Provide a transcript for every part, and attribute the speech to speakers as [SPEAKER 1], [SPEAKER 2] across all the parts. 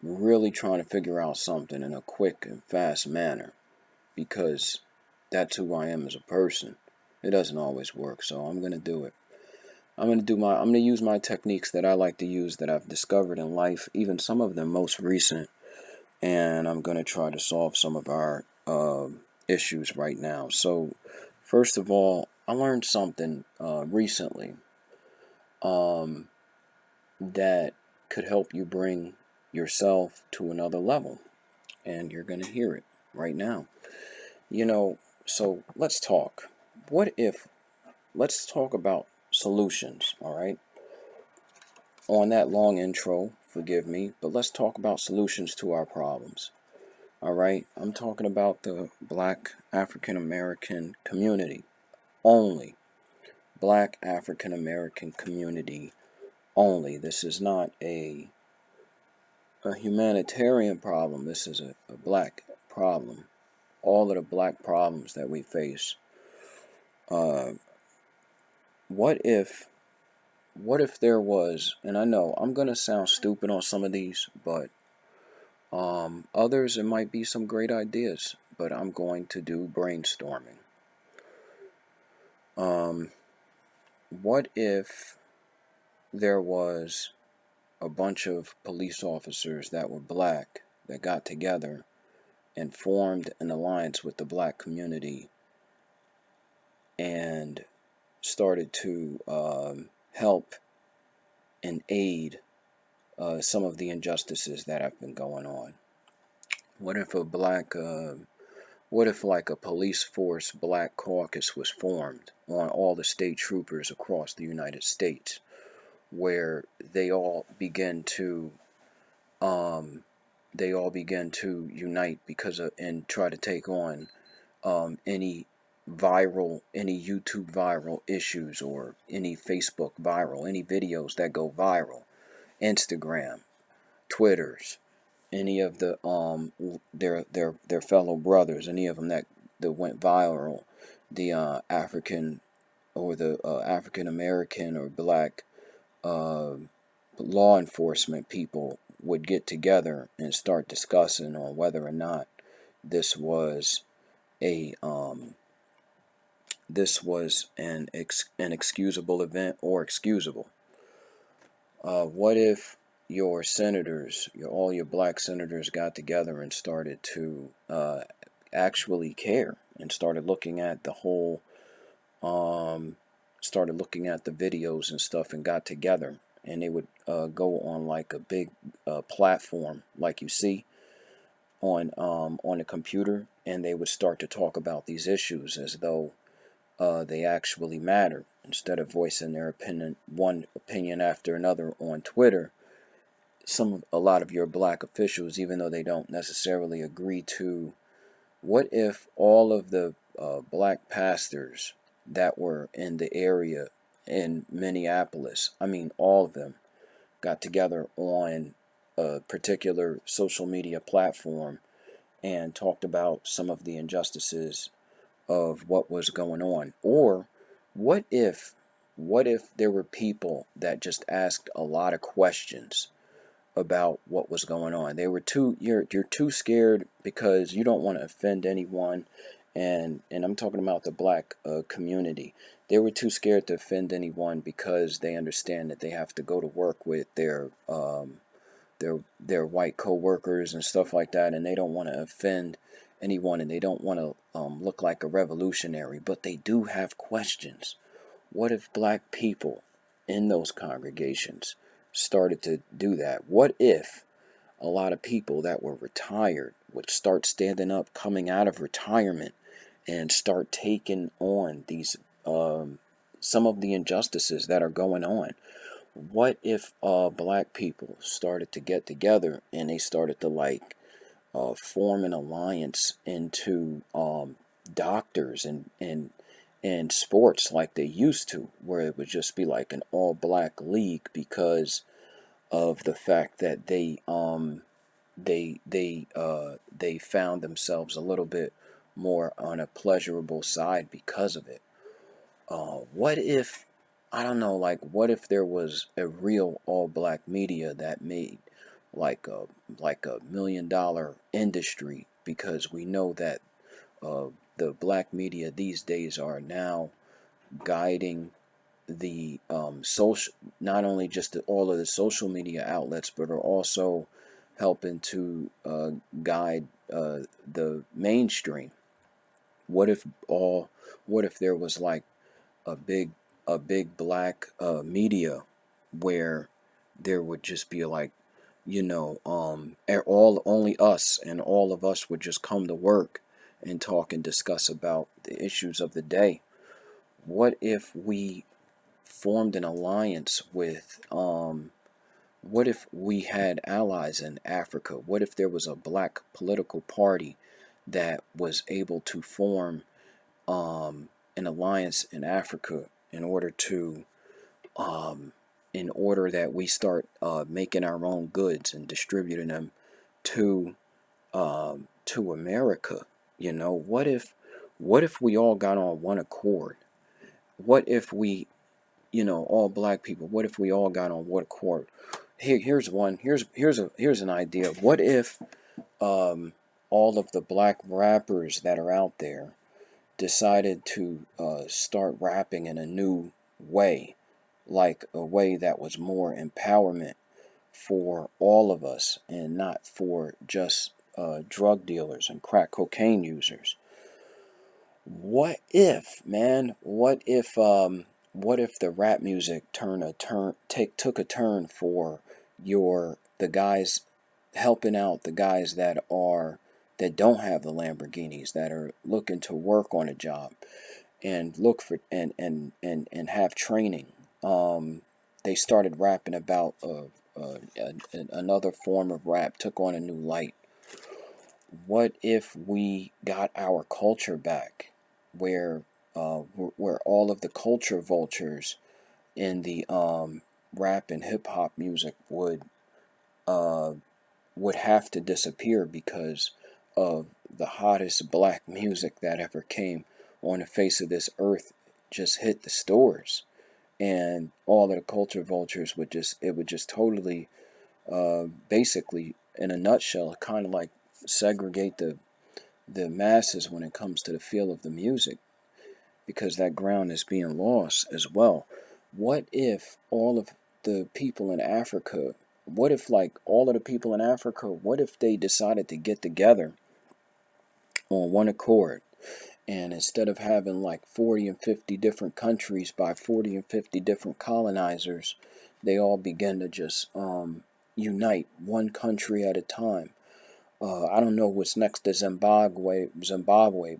[SPEAKER 1] really trying to figure out something in a quick and fast manner, because that's who I am as a person. It doesn't always work, so I'm gonna do it. I'm gonna use my techniques that I like to use, that I've discovered in life, even some of them most recent, and I'm gonna try to solve some of our issues right now. So, first of all, I learned something recently um, that could help you bring yourself to another level, and you're gonna hear it right now. You know, so let's talk. What if, let's talk about solutions, all right? On that long intro, forgive me, but let's talk about solutions to our problems, all right? I'm talking about the Black African American community only. Black African American community only. This is not a humanitarian problem. This is a black problem. All of the black problems that we face. Uh, what if there was, and I know I'm gonna sound stupid on some of these, but others it might be some great ideas, but I'm going to do brainstorming. Um, what if there was a bunch of police officers that were black that got together and formed an alliance with the black community and started to help and aid some of the injustices that have been going on? What if what if like a police force black caucus was formed on all the state troopers across the United States, where um, they all begin to unite because of, and try to take on any YouTube viral issues, or any Facebook viral, any videos that go viral, Instagram, Twitters, any of the their fellow brothers, any of them that went viral, the African, or the African American or black uh, law enforcement people would get together and start discussing on whether or not this was a an excusable event or excusable. What if your senators, all your black senators, got together and started to actually care, and started looking at the whole, started looking at the videos and stuff, and got together, and they would go on like a big platform, like you see on a computer, and they would start to talk about these issues as though they actually matter, instead of voicing their opinion, one opinion after another on Twitter. A lot of your black officials, even though they don't necessarily agree to, what if all of the black pastors that were in the area in Minneapolis, I mean all of them, got together on a particular social media platform and talked about some of the injustices of what was going on? Or what if there were people that just asked a lot of questions about what was going on? They were you're too scared because you don't want to offend anyone, and I'm talking about the black community. They were too scared to offend anyone because they understand that they have to go to work with their white co-workers and stuff like that, and they don't want to offend anyone, and they don't want to look like a revolutionary, but they do have questions. What if black people in those congregations started to do that? What if a lot of people that were retired would start standing up, coming out of retirement, and start taking on these some of the injustices that are going on? What if black people started to get together and they started to like form an alliance into doctors and sports like they used to, where it would just be like an all black league, because of the fact that they found themselves a little bit more on a pleasurable side because of it. What if, I don't know, like what if there was a real all black media that made like a $1 million industry, because we know that the black media these days are now guiding the social, not only just all of the social media outlets, but are also helping to guide the mainstream. What if all? What if there was like a big black media where there would just be like, all only us, and all of us would just come to work and talk and discuss about the issues of the day? What if we formed an alliance with what if we had allies in Africa? What if there was a black political party that was able to form an alliance in Africa in order to in order that we start making our own goods and distributing them to America? What if we all got on one accord? What if we, all black people, what if we all got on one accord? Here's one. Here's an idea. What if all of the black rappers that are out there decided to start rapping in a new way, like a way that was more empowerment for all of us and not for just drug dealers and crack cocaine users? What if, man? What if the rap music took a turn for the guys, helping out the guys that don't have the Lamborghinis, that are looking to work on a job and look for and have training. They started rapping about another form of rap, took on a new light. What if we got our culture back, where where all of the culture vultures in the rap and hip hop music uh, would have to disappear because of the hottest black music that ever came on the face of this earth just hit the stores, and all of the culture vultures would just totally basically, in a nutshell, kind of like segregate the masses when it comes to the feel of the music, because that ground is being lost as well. What if all of the people in Africa, what if like all of the people in Africa, what if they decided to get together on one accord, and instead of having like 40 and 50 different countries by 40 and 50 different colonizers, they all begin to just unite one country at a time? I don't know what's next to Zimbabwe,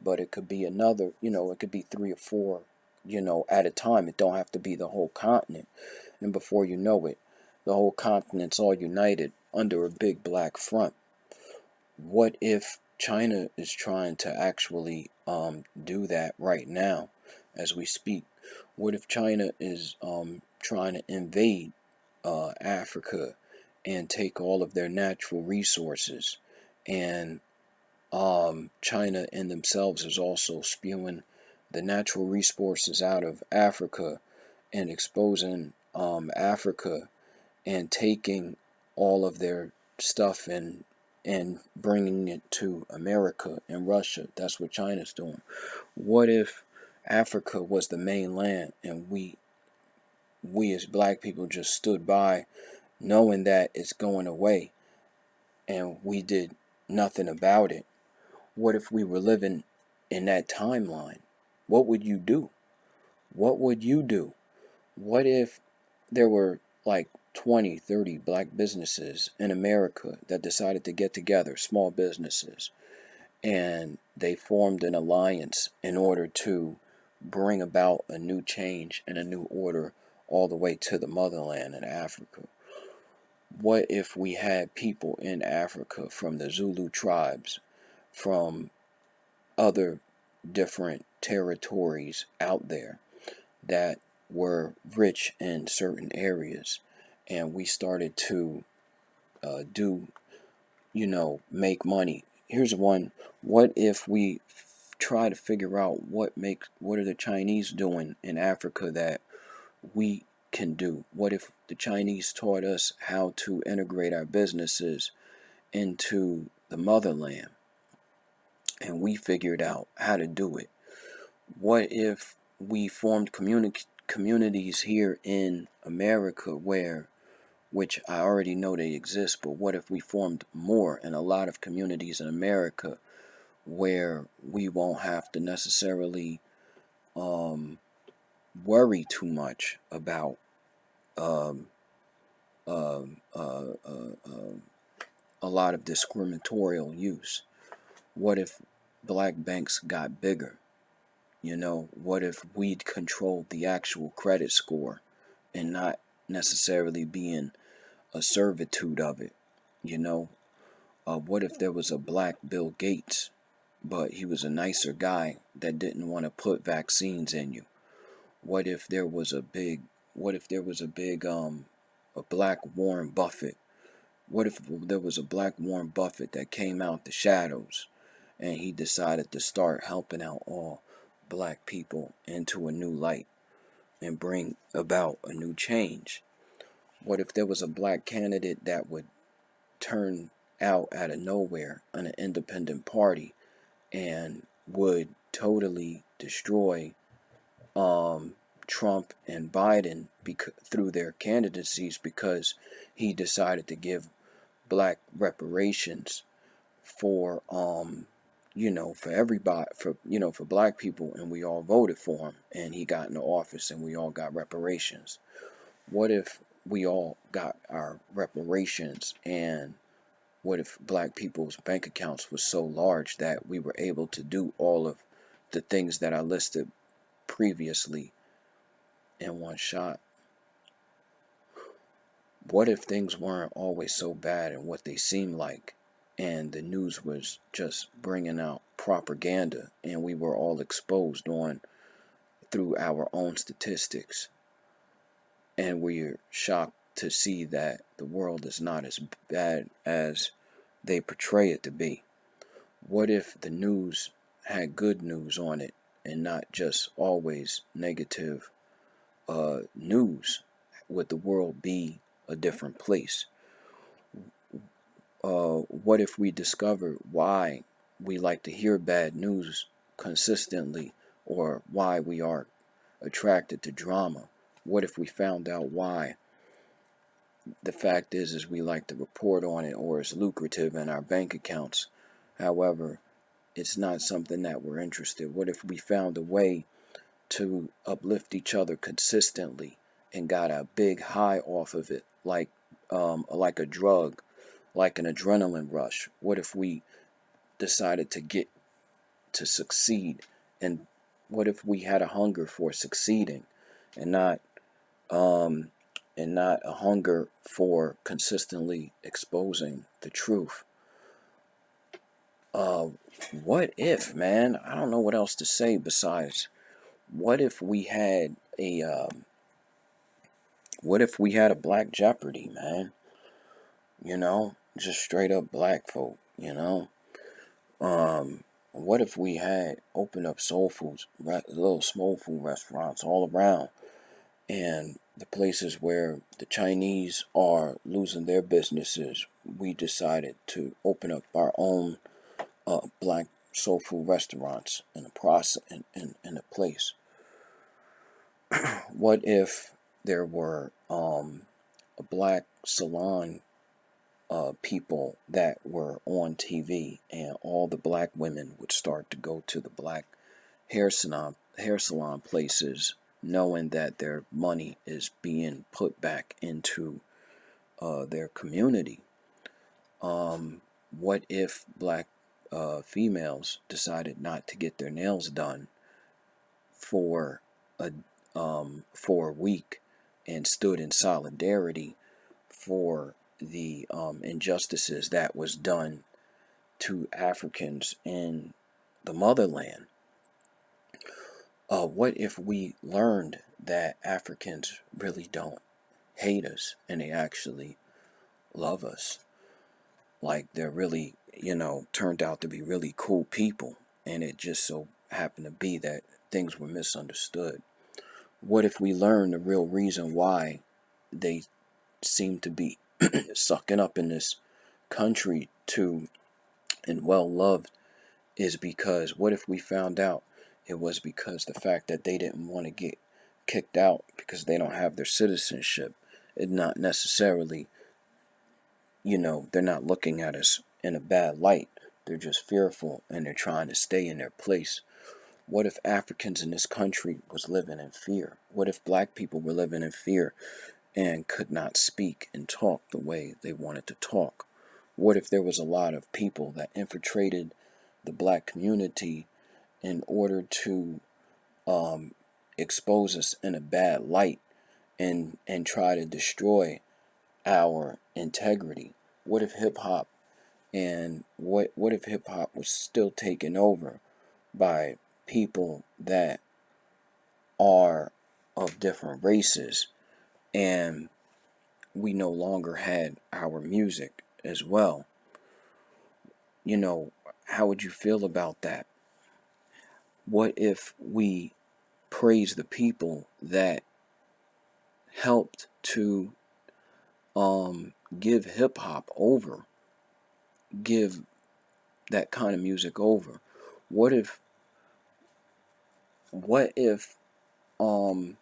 [SPEAKER 1] but it could be another, it could be three or four, at a time. It don't have to be the whole continent. And before you know it, the whole continent's all united under a big black front. What if China is trying to actually do that right now as we speak? What if China is trying to invade Africa and take all of their natural resources? And China in themselves is also spewing the natural resources out of Africa and exposing Africa and taking all of their stuff and bringing it to America and Russia. That's what China's doing. What if Africa was the mainland and we as black people just stood by knowing that it's going away and we did nothing about it? What if we were living in that timeline? What would you do? What would you do? What if there were like 20, 30 black businesses in America that decided to get together, small businesses, and they formed an alliance in order to bring about a new change and a new order all the way to the motherland in Africa? What if we had people in Africa from the Zulu tribes, from other different territories out there that were rich in certain areas, and we started to make money? Here's one. What if we try to figure out what are the Chinese doing in Africa that we can do? What if the Chinese taught us how to integrate our businesses into the motherland and we figured out how to do it? What if we formed communities here in America which I already know they exist, but what if we formed more in a lot of communities in America where we won't have to necessarily worry too much about um, um, uh, uh, uh, a lot of discriminatorial use? What if black banks got bigger? What if we'd controlled the actual credit score and not necessarily being a servitude of it? What if there was a black Bill Gates, but he was a nicer guy that didn't want to put vaccines in you? What if there was a big, a black Warren Buffett? What if there was a black Warren Buffett that came out the shadows and he decided to start helping out all black people into a new light and bring about a new change? What if there was a black candidate that would turn out out of nowhere on an independent party and would totally destroy Trump and Biden through their candidacies because he decided to give black reparations for for everybody, for black people, and we all voted for him and he got into office and we all got reparations? What if we all got our reparations, and what if black people's bank accounts was so large that we were able to do all of the things that I listed previously in one shot? What if things weren't always so bad and what they seemed like, and the news was just bringing out propaganda and we were all exposed on through our own statistics, and we're shocked to see that the world is not as bad as they portray it to be? What if the news had good news on it and not just always negative news? Would the world be a different place? What if we discovered why we like to hear bad news consistently, or why we are attracted to drama? What if we found out why the fact is we like to report on it, or it's lucrative in our bank accounts? However, it's not something that we're interested. What if we found a way to uplift each other consistently and got a big high off of it, like a drug, like an adrenaline rush? What if we decided to succeed, and what if we had a hunger for succeeding and not a hunger for consistently exposing the truth? What if, man? I don't know what else to say besides, what if we had a Black Jeopardy, man? Just straight up black folk. What if we had opened up little soul food restaurants all around, and the places where the Chinese are losing their businesses, we decided to open up our own black soul food restaurants in the process, in the place? What if there were a black salon people that were on TV, and all the black women would start to go to the black hair salon places, knowing that their money is being put back into their community? What if black females decided not to get their nails done for a week and stood in solidarity for the injustices that was done to Africans in the motherland? What if we learned that Africans really don't hate us and they actually love us? Like, they're really, turned out to be really cool people, and it just so happened to be that things were misunderstood. What if we learn the real reason why they seem to be sucking up in this country to and well loved is because what if we found out it was because the fact that they didn't want to get kicked out because they don't have their citizenship. It not necessarily, they're not looking at us in a bad light. They're just fearful and they're trying to stay in their place. What if Africans in this country was living in fear? What if black people were living in fear and could not speak and talk the way they wanted to talk? What if there was a lot of people that infiltrated the black community in order to expose us in a bad light and try to destroy our integrity? What if hip hop and what if hip hop was still taken over by people that are of different races and we no longer had our music as well? How would you feel about that? What if we praise the people that helped to give hip hop over, give that kind of music over? What if what if um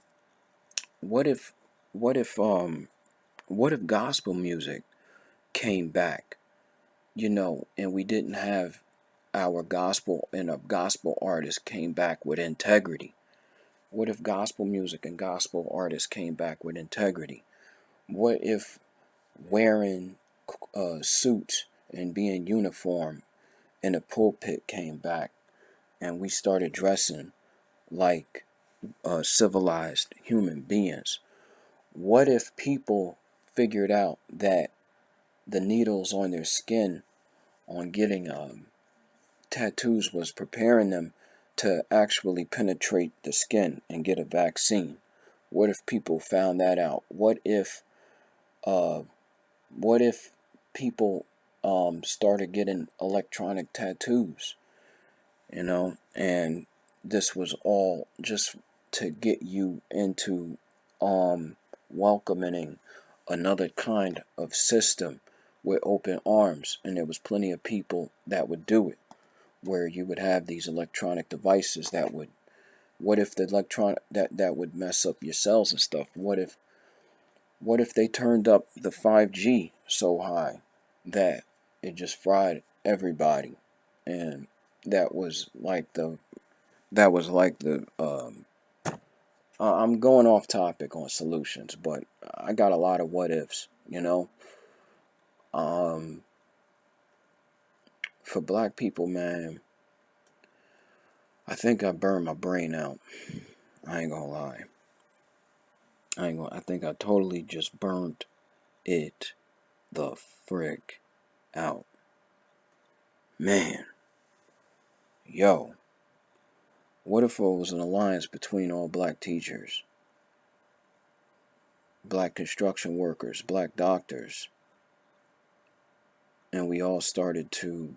[SPEAKER 1] what if what if what if gospel music came back, and we didn't have our gospel and a gospel artist came back with integrity? What if gospel music and gospel artists came back with integrity? What if wearing suits and being uniform in a pulpit came back and we started dressing like civilized human beings? What if people figured out that the needles on their skin on getting tattoos was preparing them to actually penetrate the skin and get a vaccine? What if people found that out? Uh, what if people started getting electronic tattoos? And this was all just to get you into welcoming another kind of system with open arms, and there was plenty of people that would do it, where you would have these electronic devices that would, what if the electronic that would mess up your cells and stuff? What if they turned up the 5G so high that it just fried everybody? And that was like the I'm going off topic on solutions, but I got a lot of what ifs, for black people, man. I think I burned my brain out. I ain't gonna lie. I think I totally just burnt it the frick out. Man, yo, what if it was an alliance between all black teachers, black construction workers, black doctors, and we all started to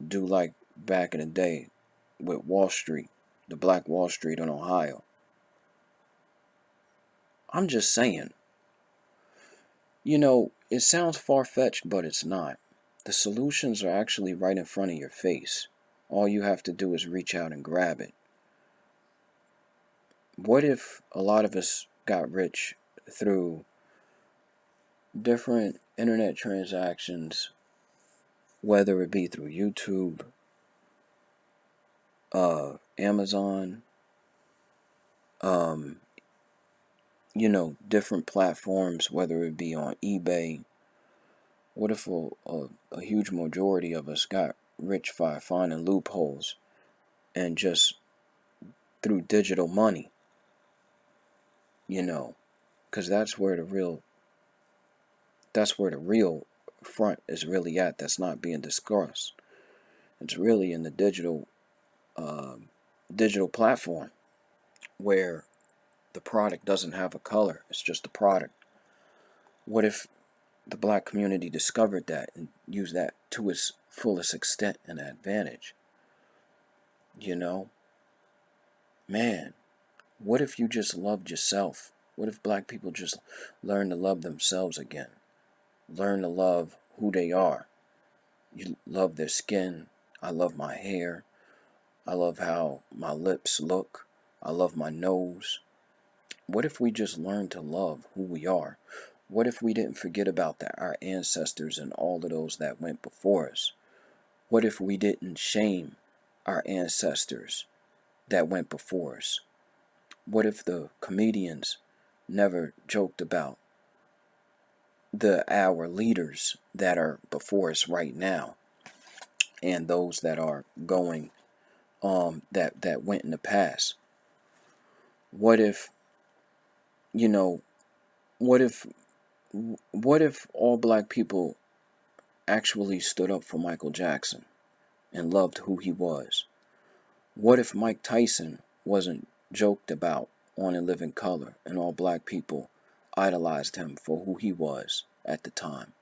[SPEAKER 1] do like back in the day with Wall Street, the Black Wall Street in Ohio? I'm just saying, it sounds far-fetched, but it's not. The solutions are actually right in front of your face. All you have to do is reach out and grab it. What if a lot of us got rich through different internet transactions, whether it be through YouTube, Amazon, different platforms, whether it be on eBay? What if a huge majority of us got rich by finding loopholes and just through digital money? Because that's where the real front is really at. That's not being discussed. It's really in the digital platform where the product doesn't have a color. It's just a product. What if the black community discovered that and used that to its fullest extent and advantage? Man, What if you just loved yourself? What if black people just learn to love themselves again? Learn to love who they are. You love their skin. I love my hair. I love how my lips look. I love my nose. What if we just learned to love who we are? What if we didn't forget about our ancestors and all of those that went before us? What if we didn't shame our ancestors that went before us? What if the comedians never joked about our leaders that are before us right now and those that are going that went in the past? What if, you know, what if all black people actually stood up for Michael Jackson and loved who he was? What if Mike Tyson wasn't joked about on In Living Color and all black people idolized him for who he was at the time?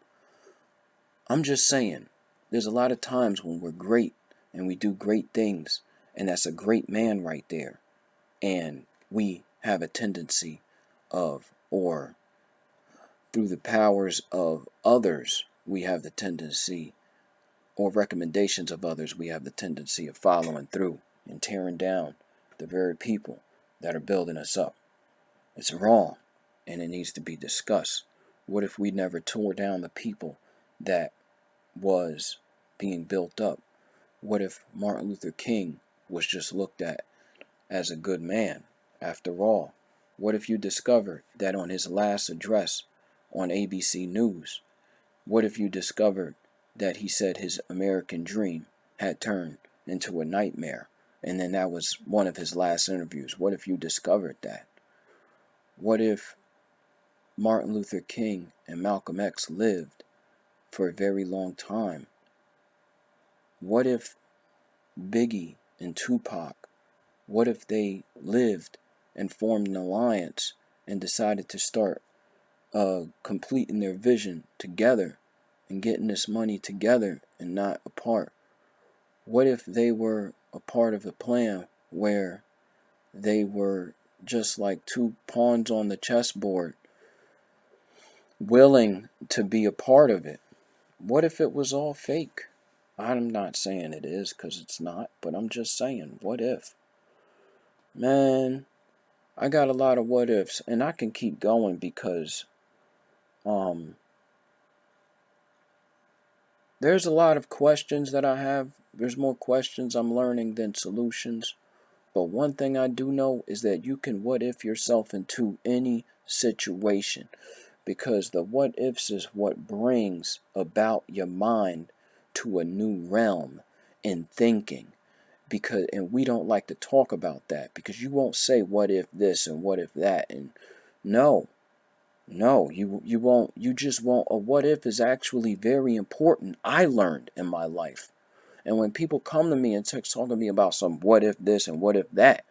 [SPEAKER 1] I'm just saying, there's a lot of times when we're great and we do great things, and that's a great man right there, and we have a tendency of, or through the powers of others, we have the tendency, or recommendations of others, we have the tendency of following through and tearing down the very people that are building us up. It's wrong, and it needs to be discussed. What if we never tore down the people that was being built up? What if Martin Luther King was just looked at as a good man after all? What if you discovered that on his last address on ABC News, what if you discovered that he said his American dream had turned into a nightmare, and then that was one of his last interviews? What if you discovered that? What if Martin Luther King and Malcolm X lived for a very long time? What if Biggie and Tupac, what if they lived and formed an alliance and decided to start completing their vision together and getting this money together and not apart? What if they were a part of a plan where they were just like two pawns on the chessboard, willing to be a part of it? What if it was all fake? I'm not saying it is, because it's not, but I'm just saying, what if? Man, I got a lot of what ifs, and I can keep going because there's a lot of questions that I have. There's more questions I'm learning than solutions. But one thing I do know is that you can what if yourself into any situation, because the what ifs is what brings about your mind to a new realm in thinking. And we don't like to talk about that, because you won't say what if this and what if that, and no, you won't. You just won't. A what if is actually very important. I learned in my life. And when people come to me and talk to me about some what if this and what if that,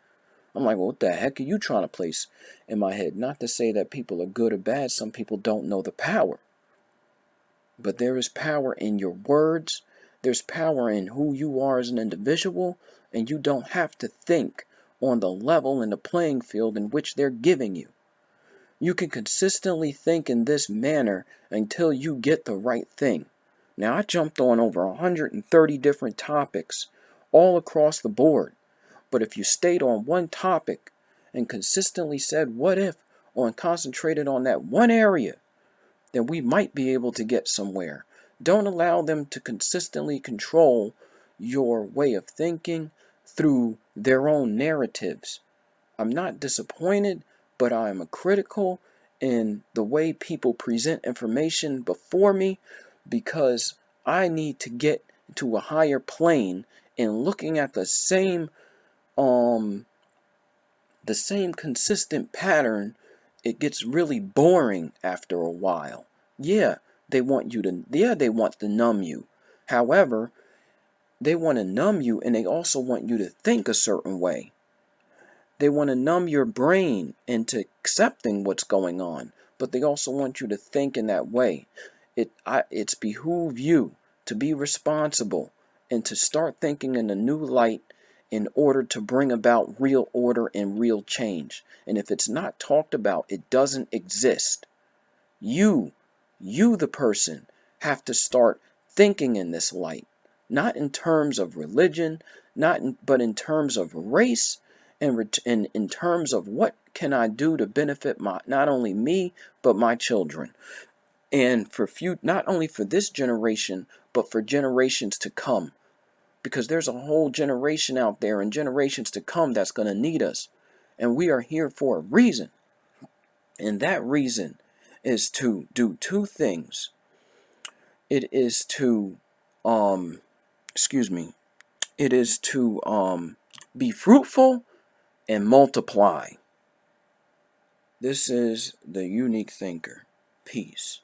[SPEAKER 1] I'm like, well, what the heck are you trying to place in my head? Not to say that people are good or bad. Some people don't know the power. But there is power in your words. There's power in who you are as an individual. And you don't have to think on the level and the playing field in which they're giving you. You can consistently think in this manner until you get the right thing. Now, I jumped on over 130 different topics all across the board. But if you stayed on one topic and consistently said what if, or concentrated on that one area, then we might be able to get somewhere. Don't allow them to consistently control your way of thinking through their own narratives. I'm not disappointed, but I am critical in the way people present information before me, because I need to get to a higher plane in looking at the same consistent pattern. It gets really boring after a while. They want to numb you. However, they want to numb you, and they also want you to think a certain way. They want to numb your brain into accepting what's going on, but they also want you to think in that way. It's behoove you to be responsible and to start thinking in a new light in order to bring about real order and real change. And if it's not talked about, it doesn't exist. You the person, have to start thinking in this light, not in terms of religion, but in terms of race, and in terms of what can I do to benefit not only me but my children, and not only for this generation but for generations to come, because there's a whole generation out there and generations to come that's going to need us, and we are here for a reason, and that reason is to do two things. It is to it is to be fruitful and multiply. This is the Unique Thinker. Peace.